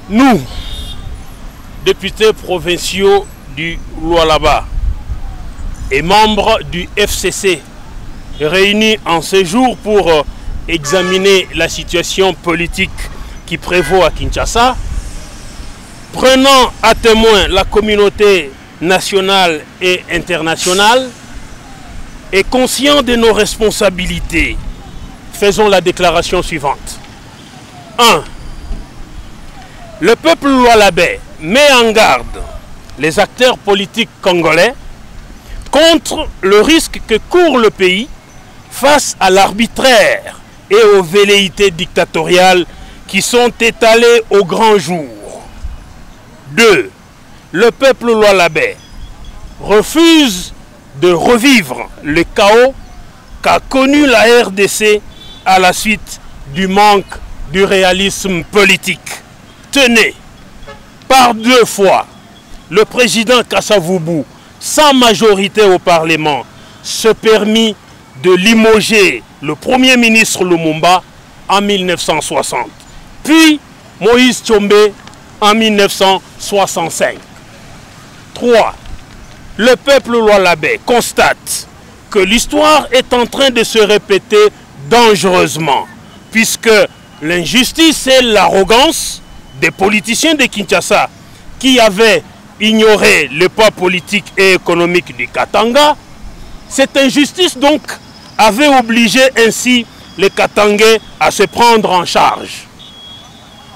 Nous, députés provinciaux du Lualaba et membres du FCC, réunis en ce jour pour examiner la situation politique qui prévaut à Kinshasa, prenant à témoin la communauté nationale et internationale et conscients de nos responsabilités, faisons la déclaration suivante. 1. Le peuple lualabais met en garde les acteurs politiques congolais contre le risque que court le pays face à l'arbitraire et aux velléités dictatoriales qui sont étalées au grand jour. 2. Le peuple lualabais refuse de revivre le chaos qu'a connu la RDC à la suite du manque du réalisme politique. Tenez, par 2 fois, le président Kasavubu, sans majorité au Parlement, se permit de limoger le premier ministre Lumumba en 1960, puis Moïse Tshombe en 1965. 3. Le peuple lualabais constate que l'histoire est en train de se répéter dangereusement, puisque l'injustice et l'arrogance des politiciens de Kinshasa qui avaient ignoré le poids politique et économique du Katanga, cette injustice donc avait obligé ainsi les Katangais à se prendre en charge.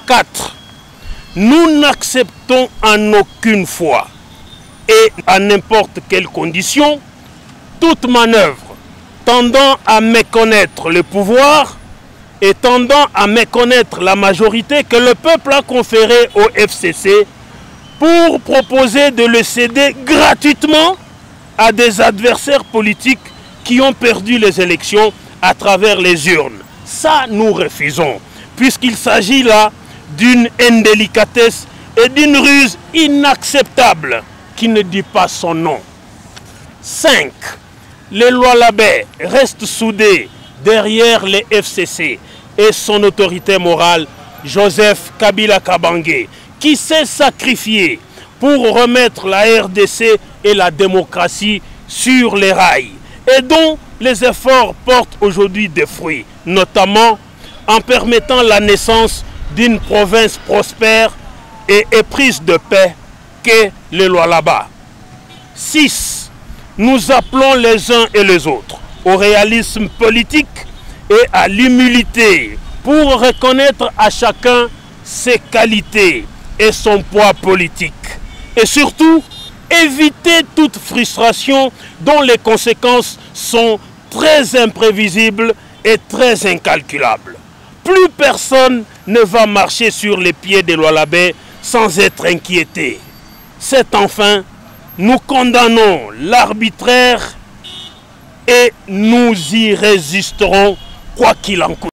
4. Nous n'acceptons en aucune fois et à n'importe quelle condition toute manœuvre tendant à méconnaître le pouvoir et tendant à méconnaître la majorité que le peuple a conférée au FCC pour proposer de le céder gratuitement à des adversaires politiques qui ont perdu les élections à travers les urnes. Ça, nous refusons, puisqu'il s'agit là d'une indélicatesse et d'une ruse inacceptable qui ne dit pas son nom. 5. Les Lualabais restent soudés derrière les FCC et son autorité morale, Joseph Kabila Kabange, qui s'est sacrifié pour remettre la RDC et la démocratie sur les rails et dont les efforts portent aujourd'hui des fruits, notamment en permettant la naissance d'une province prospère et éprise de paix qu'est le Lualaba. 6. Nous appelons les uns et les autres au réalisme politique et à l'humilité pour reconnaître à chacun ses qualités et son poids politique. Et surtout, éviter toute frustration dont les conséquences sont très imprévisibles et très incalculables. Plus personne ne va marcher sur les pieds des Lualabais sans être inquiété. C'est enfin, nous condamnons l'arbitraire et nous y résisterons quoi qu'il en coûte.